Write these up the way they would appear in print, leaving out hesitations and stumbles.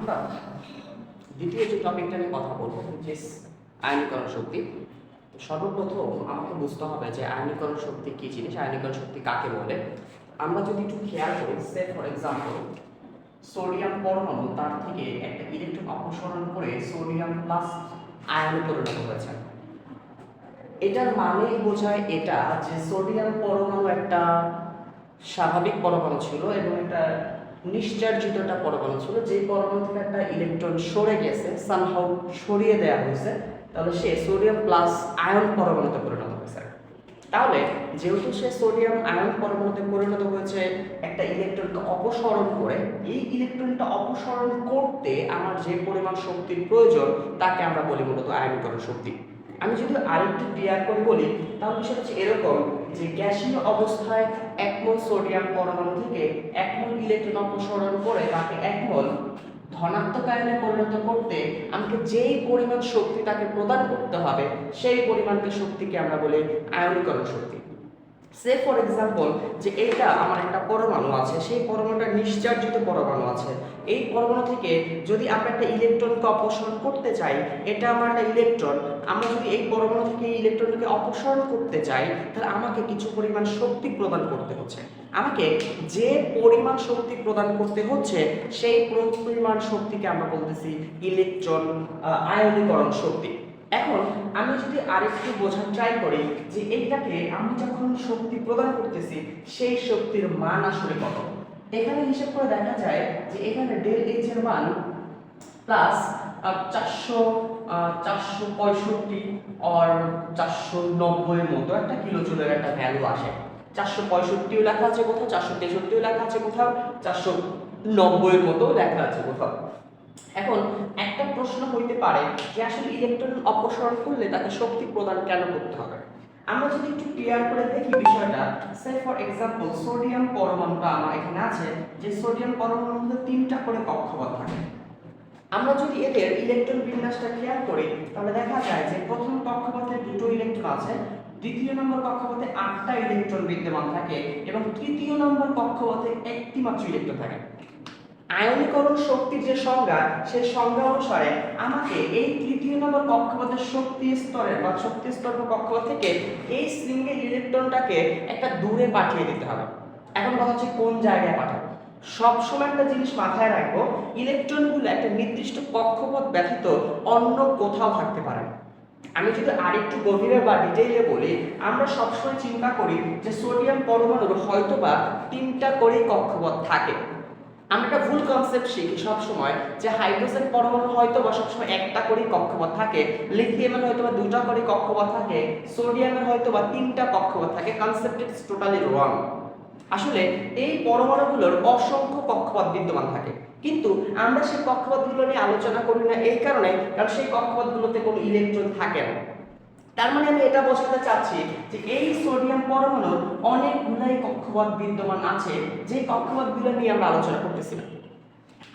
আমরা দ্বিতীয় যে টপিকটা নিয়ে কথা বলবো যে আয়নীকরণ শক্তি। সর্বপ্রথম আমাকে বুঝতে হবে যে আয়নীকরণ শক্তি কি জিনিস, আয়নীকরণ শক্তি কাকে বলে। আমরা যদি একটু খেয়াল করি, সে ফর এক্সাম্পল সোডিয়াম পরমাণু তার থেকে একটা ইলেকট্রন অপসারণ করে সোডিয়াম প্লাস আয়নে পরিণত হয়েছে। এটার মানে বোঝায় এটা যে সোডিয়াম পরমাণু একটা স্বাভাবিক পরমাণু ছিল এবং এটা নিশ্চার্জিত একটা পরমাণু ছিল, যে পরমাণু থেকে একটা ইলেকট্রন সরে গেছে, সামহাউ সরিয়ে দেওয়া হয়েছে, তাহলে সে সোডিয়াম প্লাস আয়ন পরমাণুতে পরিণত হয়েছে। তাহলে যেহেতু সে সোডিয়াম আয়ন পরমাণুতে পরিণত হয়েছে একটা ইলেকট্রনকে অপসারণ করে, এই ইলেকট্রনটা অপসারণ করতে আমার যে পরিমাণ শক্তির প্রয়োজন তাকে আমরা বলি মূলত আয়নীকরণ শক্তি। আমি যদি আরেকটু ক্লিয়ার করে বলি তাহলে বিষয়টা হচ্ছে এরকম যে গ্যাসীয় অবস্থায় 1 মোল সোডিয়াম পরমাণু থেকে 1 মোল ইলেকট্রন অপসারণ করে তাকে 1 মোল ধনাত্মক আয়নে পরিণত করতে আমাকে যেই পরিমাণ শক্তি তাকে প্রদান করতে হবে সেই পরিমাণকে শক্তিকে আমরা বলি আয়নীকরণ শক্তি। সে ফর এক্সাম্পল যে এটা আমার একটা পরমাণু আছে, সেই পরমাণুটা নিশ্চার্জিত পরমাণু আছে, এই পরমাণু থেকে যদি আমরা একটা ইলেকট্রনকে অপসারণ করতে চাই, এটা আমার একটা ইলেকট্রন, আমরা যদি এই পরমাণু থেকে এই ইলেকট্রনকে অপসারণ করতে চাই তাহলে আমাকে কিছু পরিমাণ শক্তি প্রদান করতে হচ্ছে। আমাকে যে পরিমাণ শক্তি প্রদান করতে হচ্ছে সেই পরিমাণ শক্তিকে আমরা বলতেছি ইলেকট্রন আয়নীকরণ শক্তি। এখন আমি যদি আরেকটু বোঝার ট্রাই করি যে এইটাকে আমি যখন শক্তি প্রদান করতেছি সেই শক্তির মান আসলে কত, এখানে হিসাব করে দেখা যায় যে এখানে ডেল এইচ এর মান প্লাস 465 আর 490 এর মতো একটা কিলোজুলের একটা ভ্যালু আসে। 465ও লেখা আছে কোথাও, 463ও লেখা আছে কোথাও, 490 এর মতো লেখা আছে কোথাও। এখন একটা প্রশ্ন হইতে পারে যে আসলে ইলেকট্রন অপসারণ করলে তাকে শক্তি প্রদান কেন করতে হবে। আমরা যদি একটু ক্লিয়ার করে দেখি বিষয়টা, সে ফর এক্সাম্পল সোডিয়াম পরমাণুটা আমার এখানে আছে, যে সোডিয়াম পরমাণুর মধ্যে 3টা করে কক্ষপথ থাকে। আমরা যদি এদের ইলেকট্রন বিন্যাসটা খেয়াল করি তাহলে দেখা যায় যে প্রথম কক্ষপথে 2টো ইলেকট্রন আছে, দ্বিতীয় নম্বর কক্ষপথে 8টা ইলেকট্রন বিদ্যমান থাকে এবং তৃতীয় নম্বর কক্ষপথে 1টি মাত্র ইলেকট্রন থাকে। আয়নীকরণ শক্তির যে সংজ্ঞা, সেই সংজ্ঞা অনুসারে আমাকে এই তৃতীয় নম্বর কক্ষপথের শক্তি স্তরের বা শক্তি স্তর কক্ষপথ থেকে এই সিঙ্গেল ইলেকট্রনটাকে একটা দূরে পাঠিয়ে দিতে হবে। এখন কথা হচ্ছে কোন জায়গায় পাঠাবো। সবসময় একটা জিনিস মাথায় রাখবো, ইলেকট্রনগুলো একটা নির্দিষ্ট কক্ষপথ ব্যতীত অন্য কোথাও থাকতে পারে না। আমি যদি আরেকটু গভীরে বা ডিটেইলে বলি, আমরা সবসময় চিন্তা করি যে সোডিয়াম পরমাণুর হয়তোবা 3টা করে কক্ষপথ থাকে। আমরা একটা ভুল কনসেপ্ট শিখি সবসময় যে হাইড্রোজেন পরমাণু হয়তো বা সবসময় 1টা করে কক্ষপথ থাকে, লিথিয়ামের হয়তো বা 2টা করে কক্ষপথ থাকে, সোডিয়ামের হয়তো বা 3টা কক্ষপথ থাকে। কনসেপ্ট ইজ টোটালি রং। আসলে এই পরমাণুগুলোর অসংখ্য কক্ষপথ বিদ্যমান থাকে, কিন্তু আমরা সেই কক্ষপথগুলো নিয়ে আলোচনা করি না এই কারণে কারণ সেই কক্ষপথগুলোতে কোনো ইলেকট্রন থাকে না। তার মানে আমি এটা বোঝাতে চাচ্ছি যে এই সোডিয়াম পরমাণুর অনেকগুলাই কক্ষপথ বিদ্যমান আছে, যে কক্ষপথগুলো নিয়ে আমরা আলোচনা করতেছি না।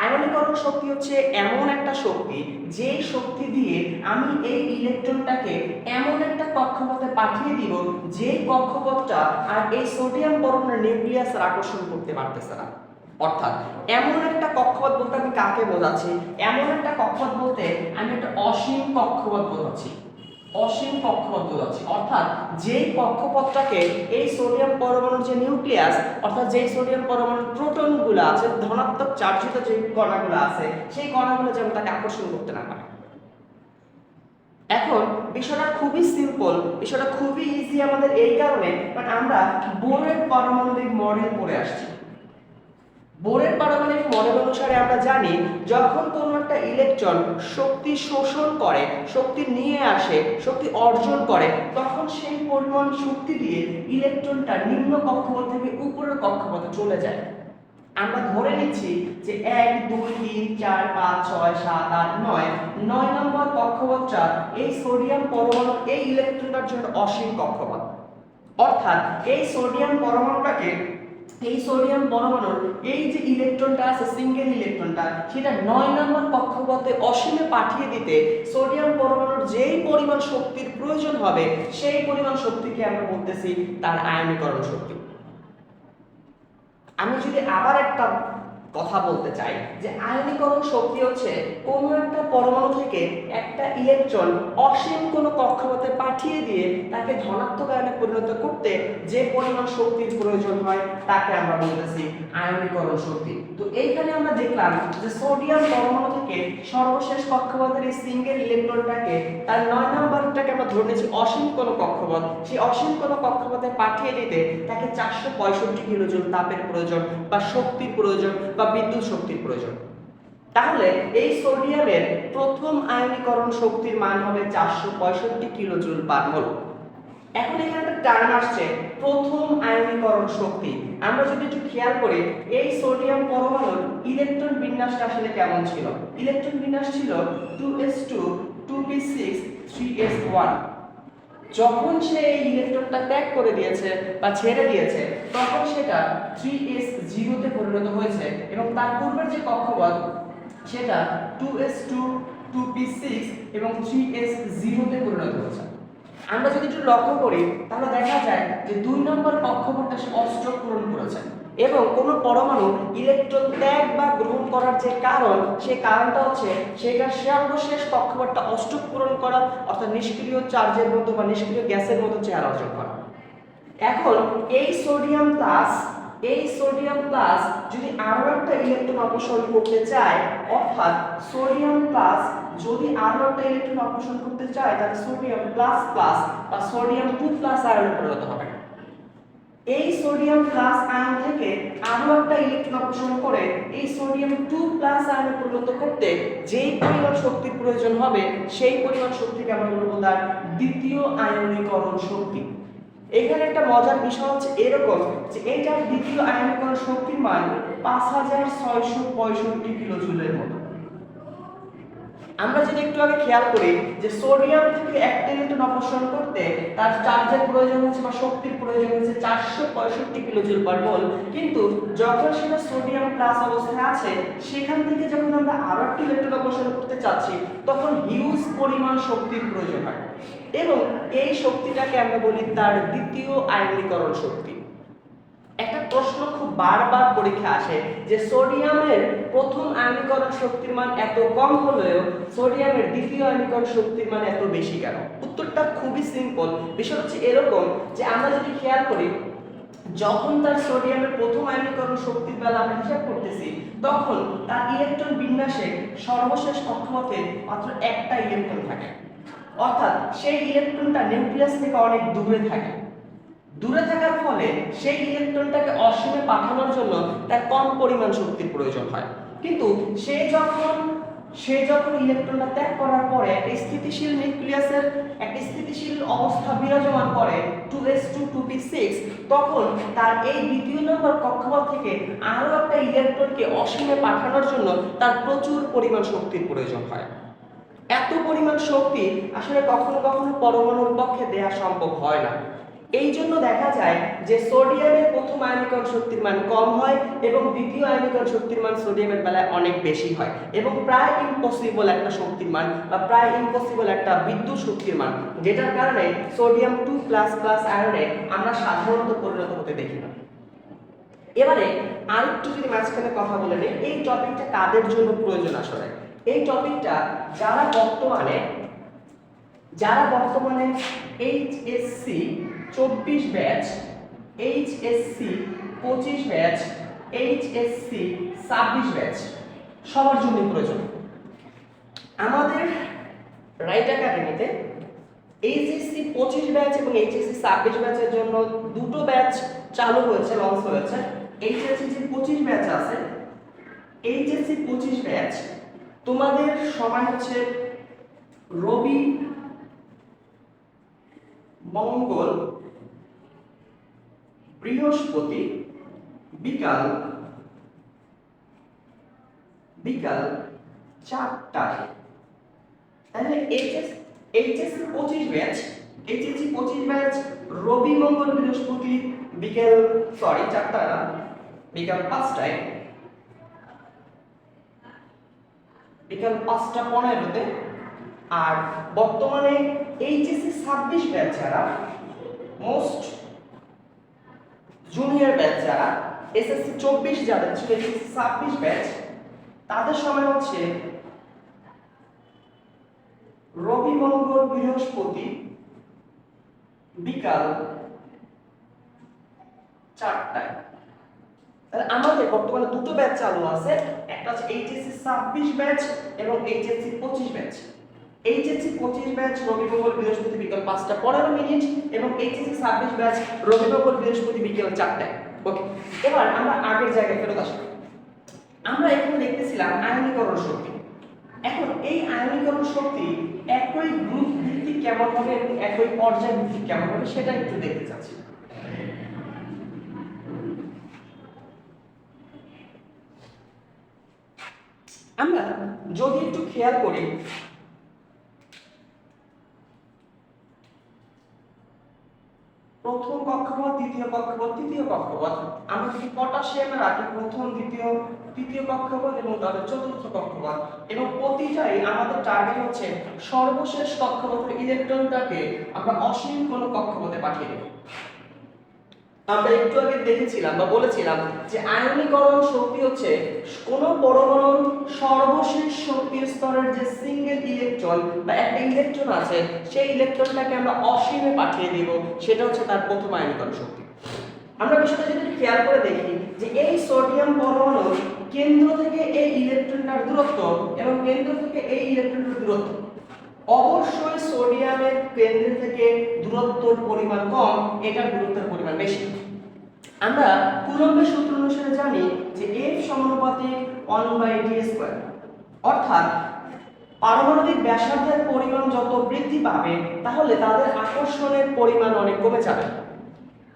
আয়নীকরণ শক্তি হচ্ছে এমন একটা শক্তি যে শক্তি দিয়ে আমি এই ইলেকট্রনটাকে এমন একটা কক্ষপথে পাঠিয়ে দিব যে কক্ষপথটা আর এই সোডিয়াম পরমাণুর নিউক্লিয়াসের আকর্ষণ করতে পারতেছে না। অর্থাৎ এমন একটা কক্ষপথ বলতে আমি কাকে বোঝাচ্ছি, এমন একটা কক্ষপথ বলতে আমি একটা অসীম কক্ষপথ বোঝাচ্ছি। অসীম কক্ষপথ বোঝাচ্ছি অর্থাৎ যেই কক্ষপথটাকে এই সোডিয়াম পরমাণুর যে নিউক্লিয়াস, অর্থাৎ যেই সোডিয়াম পরমাণুর প্রোটনগুলো আছে, ধনাত্মক চার্জিত যে কণাগুলো আছে, সেই কণাগুলো যেন তাকে আকর্ষণ করতে না পারে। এখন বিষয়টা খুবই সিম্পল, বিষয়টা খুবই ইজি আমাদের এই কারণে কারণ আমরা বোরের পারমাণবিক মডেল পড়ে আসছি। বোরের পারমাণবিক মডেল অনুসারে আমরা জানি যখন কোনো একটা ইলেকট্রন শক্তি শোষণ করে, শক্তি নিয়ে আসে, শক্তি অর্জন করে, তখন সেই পরিমাণ শক্তি দিয়ে ইলেকট্রনটা নিম্ন কক্ষপথ থেকে উপরের কক্ষপথে চলে যায়। আমরা ধরে নিচ্ছি যে 1 2 3 4 5 6 7 8 9 নম্বর কক্ষপথটা এই সোডিয়াম পরমাণুর এই ইলেকট্রনটার জন্য অসীম কক্ষপথ। অর্থাৎ এই সোডিয়াম পরমাণুটাকে, এই সোডিয়াম পরমাণুর এই যে ইলেকট্রনটা আছে সিঙ্গেল ইলেকট্রনটা, সেটা 9 নম্বর কক্ষপথে অসীমে পাঠিয়ে দিতে সোডিয়াম পরমাণুর যেই পরিমাণ শক্তির প্রয়োজন হবে সেই পরিমাণ শক্তিকে আমরা বলতেছি তার আয়নীকরণ শক্তি। আমি যদি আবার একটা কথা বলতে চাই যে আয়নীকরণ শক্তি হচ্ছে কোনো একটা পরমাণু থেকে একটা ইলেকট্রন অসীম কোনো কক্ষপথে পাঠিয়ে দিয়ে তাকে ধনাত্মক আয়নে পরিণত করতে যে পরিমাণ শক্তির প্রয়োজন হয় তাকে আমরা বলতেছি আয়নীকরণ শক্তি। তো এইখানে আমরা দেখলাম যে সোডিয়াম পরমাণু থেকে সর্বশেষ কক্ষপথের এই সিঙ্গেল ইলেকট্রনটাকে তার 9 নম্বরটাকে আমরা ধরে নিয়েছি অসীম কোনো কক্ষপথ, সেই অসীম কোনো কক্ষপথে পাঠিয়ে দিতে তাকে 465 কিলোজুল তাপের প্রয়োজন বা শক্তির প্রয়োজন বা বিদ্যুৎ শক্তির প্রয়োজন। তাহলে এই সোডিয়ামের প্রথম আয়নীকরণ শক্তির মান হবে 465 কিলোজুল পার মোল। এখন এখানে একটা টার্ম আসছে প্রথম আয়নীকরণ শক্তি। আমরা যদি একটু খেয়াল করি এই সোডিয়াম পরমাণুর ইলেকট্রন বিন্যাসটা আসলে কেমন ছিল। ইলেকট্রন বিন্যাস ছিল 2s2 2p6 3s1। যখন সে এই ইলেকট্রনটা ত্যাগ করে দিয়েছে বা ছেড়ে দিয়েছে তখন সেটা 3s0 তে পরিণত হয়েছে এবং তার পূর্বের যে কক্ষপথ সেটা 2s2 2p6 এবং 3s0 তে পরিণত হয়েছে। আমরা যদি একটু লক্ষ্য করি তাহলে দেখা যায় যে 2 নম্বর কক্ষপথটা সে অষ্টক পূরণ করেছে এবং কোনো পরমাণু ইলেকট্রন ত্যাগ বা গ্রহণ করার যে কারণ সেই কারণটা হচ্ছে সেটার সর্বশেষ কক্ষপথটা অষ্টক পূরণ করা অর্থাৎ নিষ্ক্রিয় চার্জের মতো বা নিষ্ক্রিয় গ্যাসের মতো চেহারা অর্জন করা। এখন এই সোডিয়াম প্লাস যদি আরো একটা ইলেকট্রন অপসারণ করতে চায় অর্থাৎ সোডিয়াম প্লাস যদি আরো একটা ইলেকট্রন অপসারণ করতে চায় তাহলে সোডিয়াম প্লাস প্লাস বা সোডিয়াম 2 প্লাস আয়নে পরিণত হবে। এই সোডিয়াম প্লাস আয়ন থেকে আরো একটা ইলেকট্রন অপসারণ করে এই সোডিয়াম 2 প্লাস আয়নে পরিণত করতে যেই পরিমাণ শক্তির প্রয়োজন হবে সেই পরিমাণ শক্তিকে আমরা বলবো তার দ্বিতীয় আয়নীকরণ শক্তি। এখানে একটা মজার বিষয় হচ্ছে এরকম যে এইটার দ্বিতীয় আয়নীকরণ শক্তির মান 5665 কিলোজুলের মতো। আমরা যদি একটু আগে খেয়াল করি যে সোডিয়াম থেকে একটা ইলেকট্রন অপসারণ করতে তার চার্জের প্রয়োজন হচ্ছে বা শক্তির প্রয়োজন হচ্ছে 465 কিলোজুল পার মোল, কিন্তু যখন সেটা সোডিয়াম প্লাস অবস্থায় আছে সেখান থেকে যখন আমরা আরো একটা ইলেকট্রন অপসারণ করতে চাচ্ছি তখন হিউজ পরিমাণ শক্তির প্রয়োজন হয় এবং এই শক্তিটাকে আমরা বলি তার দ্বিতীয় আয়নীকরণ শক্তি। একটা প্রশ্ন খুব বারবার পরীক্ষা আসে যে সোডিয়ামের প্রথম আয়নীকরণ শক্তির মান এত কম হলেও সোডিয়ামের দ্বিতীয় আয়নীকরণ শক্তির মান এত বেশি কেন? উত্তরটা খুবই সিম্পল। বিষয় হচ্ছে এরকম যে আমরা যদি খেয়াল করি যখন তার সোডিয়ামের প্রথম আয়নীকরণ শক্তির বেলা আমরা হিসাব করতেছি তখন তার ইলেকট্রন বিন্যাসে সর্বশেষ কক্ষপথে মাত্র একটা ইলেকট্রন থাকে, অর্থাৎ সেই ইলেকট্রনটা নিউক্লিয়াস থেকে অনেক দূরে থাকে। দূরে থাকার ফলে সেই ইলেকট্রনটাকে অসীমে পাঠানোর জন্য তার কম পরিমাণ শক্তির প্রয়োজন হয়, কিন্তু সে যখন ইলেকট্রনটা ত্যাগ করার পরে একটা স্থিতিশীল নিউক্লিয়াসের একটা স্থিতিশীল অবস্থা বিরাজমান করে 2s2 2p6 তখন তার এই দ্বিতীয় নম্বর কক্ষপথ থেকে আরো একটা ইলেকট্রনকে অসীমে পাঠানোর জন্য তার প্রচুর পরিমাণ শক্তির প্রয়োজন হয়। এত পরিমাণ শক্তি আসলে কখনো কখনো পরমাণুর পক্ষে দেয়া সম্ভব হয় না। এই জন্য দেখা যায় যে সোডিয়ামের প্রথম আয়নীকরণ শক্তির মান কম হয় এবং দ্বিতীয় আয়নীকরণ শক্তির মান সোডিয়ামের বেলায় অনেক বেশি হয় এবং প্রায় ইম্পসিবল একটা শক্তির মান বা প্রায় ইম্পসিবল একটা বিদ্যুৎ শক্তির মান, যেটার কারণে সোডিয়াম 2 প্লাস প্লাস আয়নে আমরা সাধারণত পরিণত হতে দেখি না। এবারে আরেকটু যদি মাঝখানে কথা বলে নিই এই টপিকটা কাদের জন্য প্রয়োজন আসলে। এই টপিকটা যারা বর্তমানে HSC 24 batch, HSC 25 batch, HSC 26 batch সবার জন্য প্রয়োজন। আমাদের রাইট একাডেমিতে এইচএসসি 25 ব্যাচ এবং এইচএসসি 26 ব্যাচের জন্য দুটো ব্যাচ চালু হয়েছে, লঞ্চ হয়েছে। এইচএসসি 25 ব্যাচ আছে, এইচএসসি 25 ব্যাচ তোমাদের সময় হচ্ছে রবি, মঙ্গল, বৃহস্পতি বিকাল 4টায়। তাহলে এইচএসসি 25 ব্যাচ রবি, মঙ্গল, বৃহস্পতি বিকাল 4টা না বিকাল 5টায়, বিকাল 5:15-তে। আর বর্তমানে এইচএসসি 26 ব্যাচ যারা মোস্ট জুনিয়র ব্যাচ যারা এসএসসি 24 যাদের ছিল, এসএসসি 26 ব্যাচ, তাদের সময় হচ্ছে রবি মঙ্গল বৃহস্পতি বিকাল 4টায়। তাহলে আমাদের বর্তমানে দুটো ব্যাচ চালু আছে, একটা হচ্ছে এইচএসসি 26 ব্যাচ এবং এইচএসসি 25 ব্যাচ। এইচএসসি 25 ব্যাচ রবি মঙ্গল বৃহস্পতি বিকাল 5:15 এবং এইচএসসি 26 ব্যাচ রবি মঙ্গল বৃহস্পতি বিকাল 4টায়। ওকে, এবার আমরা আগের জায়গায় ফেরত আসি। আমরা এখানে দেখতেছিলাম আয়নীকরণ শক্তি। এখন এই আয়নীকরণ শক্তি একই গ্রুপ ভিত্তিক কেমন হবে এবং একই পর্যায় ভিত্তিক কেমন হবে সেটা একটু দেখতে চাচ্ছি। আমরা যদি একটু খেয়াল করি, প্রথম কক্ষপথ, দ্বিতীয় কক্ষপথ, তৃতীয় কক্ষপথ, আমরা যদি পটাশিয়ামে রাখি প্রথম, দ্বিতীয়, তৃতীয় কক্ষপথ এবং তাদের চতুর্থ কক্ষপথ, এবং প্রতিটাই আমাদের টার্গেট হচ্ছে সর্বশেষ কক্ষপথের ইলেকট্রনটাকে আমরা অসীম কোনো কক্ষপথে পাঠিয়ে দেব। আমরা একটু আগে দেখেছিলাম বা বলেছিলাম যে আয়নীকরণ শক্তি হচ্ছে কোন পরমাণুর সর্বশেষ শক্তি স্তরের যে সিঙ্গেল ইলেকট্রন বা একটা ইলেকট্রন আছে সেই ইলেকট্রনটাকে আমরা অসীমে পাঠিয়ে দেব, সেটা হচ্ছে তার প্রথম আয়নীকরণ শক্তি। আমরা বিষয়টা যদি খেয়াল করে দেখি যে এই সোডিয়াম পরমাণুর কেন্দ্র থেকে এই ইলেকট্রনটার দূরত্ব এবং কেন্দ্র থেকে এই ইলেকট্রনটার দূরত্ব, অবশ্যই সোডিয়ামের কেন্দ্র থেকে দূরত্বের পরিমাণ কম, এটার দূরত্বের পরিমাণ বেশি। আমরা কুলম্বের সূত্র অনুসারে জানি যে F সমানুপাতিক 1/d², অর্থাৎ পারমাণবিক ব্যাসার্ধের পরিমাণ যত বৃদ্ধি পাবে তাহলে তাদের আকর্ষণের পরিমাণ অনেক কমে যাবে।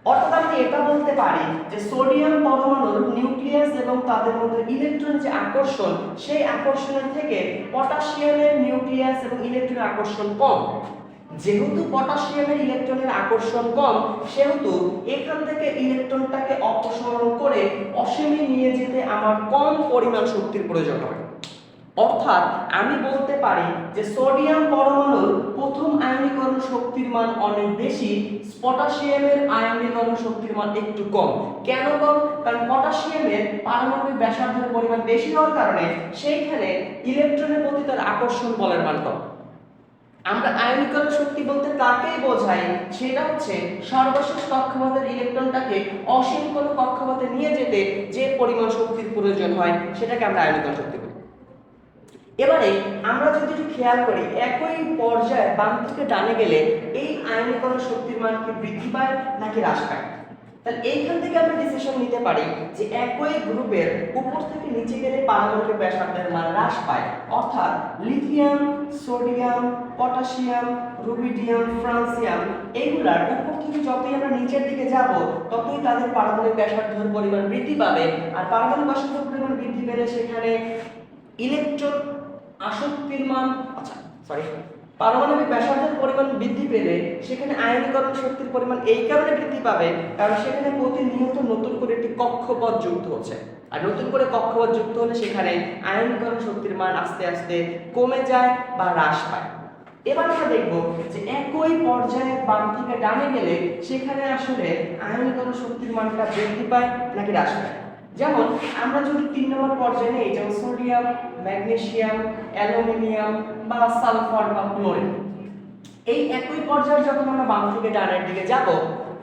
অর্থাৎ আমি এটা বলতে পারি যে সোডিয়াম পরমাণুর নিউক্লিয়াস এবং তাদের মধ্যে ইলেকট্রনের যে আকর্ষণ, সেই আকর্ষণের থেকে পটাশিয়ামের নিউক্লিয়াস এবং ইলেকট্রনের আকর্ষণ কম। যেহেতু পটাশিয়ামের ইলেকট্রনের আকর্ষণ কম, সেহেতু এখান থেকে ইলেকট্রনটাকে অপসারণ করে অসীমে নিয়ে যেতে আমার কম পরিমাণ শক্তির প্রয়োজন হবে। অর্থাৎ আমি বলতে পারি যে সোডিয়াম পরমাণুর প্রথম আয়নীকরণ শক্তির মান অনেক বেশি, পটাশিয়ামের আয়নীকরণ শক্তির মান একটু কম। কেন কম? কারণ পটাশিয়ামের পারমাণবিক ব্যাসার্ধের পরিমাণ বেশি হওয়ার কারণে সেইখানে ইলেকট্রনের প্রতি তার আকর্ষণ বলের মান কম। আমরা আয়নীকরণ শক্তি বলতে কাকেই বোঝাই, সেটা হচ্ছে সর্বশেষ কক্ষপথের ইলেকট্রনটাকে অসীম কোনো কক্ষপথে নিয়ে যেতে যে পরিমাণ শক্তির প্রয়োজন হয় সেটাকে আমরা আয়নীকরণ শক্তি বলি। এবারে আমরা যদি একটু খেয়াল করি, একই পর্যায়ে বাম থেকে ডানে গেলে এই আয়নীকরণ শক্তির মান কি বৃদ্ধি পায় নাকি হ্রাস পায়? তাহলে এইখান থেকে আমরা ডিসিশন নিতে পারি যে একই গ্রুপের উপর থেকে নিচে গেলে পারমাণবিক ব্যাসার্ধের মান হ্রাস পায়। অর্থাৎ lithium, sodium, potassium, rubidium, francium, এইগুলার উপর থেকে যতই আমরা নিচের দিকে যাব ততই তাদের পারমাণবিক ব্যাসার্ধের পরিমাণ বৃদ্ধি পাবে। আর পারমাণবিক ব্যাসার্ধের পরিমাণ বৃদ্ধি পেলে সেখানে ইলেকট্রন আসক্তির মান পারমাণবিক ব্যাসার্ধের পরিমাণ বৃদ্ধি পেলে সেখানে আয়নীকরণ শক্তির পরিমাণ এই কারণে বৃদ্ধি পাবে কারণ সেখানে প্রতিনিয়ত নতুন করে একটি কক্ষপথ যুক্ত হচ্ছে, আর নতুন করে কক্ষপথ যুক্ত হলে সেখানে আয়নীকরণ শক্তির মান আস্তে আস্তে কমে যায় বা হ্রাস পায়। এবার আমরা দেখব যে একই পর্যায়ে বাম থেকে ডানে গেলে সেখানে আসলে আয়নীকরণ শক্তির মানটা বৃদ্ধি পায় নাকি হ্রাস পায়। যেমন আমরা যদি 3 নম্বর পর্যায়ে নেই, যেমন সোডিয়াম, ম্যাগনেসিয়াম, অ্যালুমিনিয়াম বা সালফার বা ক্লোরিন, এই একই পর্যায়ে যখন আমরা বাম থেকে ডানের দিকে যাব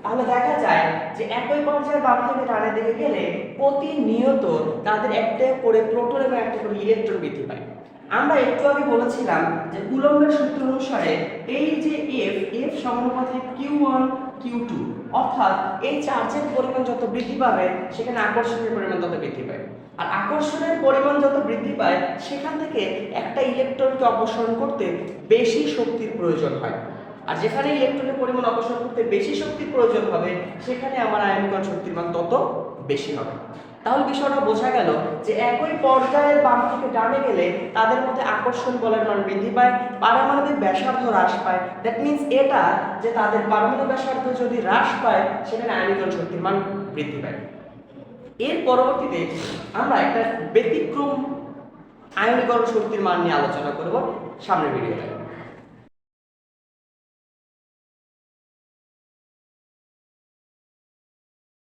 তাহলে দেখা যায় যে একই পর্যায়ে বাম থেকে ডানের দিকে গেলে প্রতিনিয়ত তাদের একটা করে প্রোটন এবং একটা করে ইলেকট্রন বৃদ্ধি পায়। আমরা একটু আগে বলেছিলাম যে কুলম্বের সূত্র অনুসারে এই যে F সমানুপাতিক Q1 Q2, অর্থাৎ এই চার্জের পরিমাণ যত বৃদ্ধি পাবে সেখানে আকর্ষণের পরিমাণ তত বৃদ্ধি পায়, আর আকর্ষণের পরিমাণ যত বৃদ্ধি পায় সেখান থেকে একটা ইলেকট্রনকে অপসারণ করতে বেশি শক্তির প্রয়োজন হয়, আর যেখানে ইলেকট্রনের পরিমাণ অপসারণ করতে বেশি শক্তির প্রয়োজন হবে সেখানে আমার আয়নীকরণ শক্তির মান তত বেশি হবে। তাহলে বিষয়টা বোঝা গেল যে একই পর্যায়ে বাম থেকে ডানে গেলে তাদের মধ্যে আকর্ষণ বলের মান বৃদ্ধি পায়, পারমাণবিক ব্যাসার্ধ হ্রাস পায়। দ্যাট মিন্স এটা যে তাদের পারমাণবিক ব্যাসার্ধ যদি হ্রাস পায় সেখানে আয়নীকরণ শক্তির মান বৃদ্ধি পায়। এর পরবর্তীতে আমরা একটা ব্যতিক্রম আয়নীকরণ শক্তির মান নিয়ে আলোচনা করব সামনের ভিডিওতে।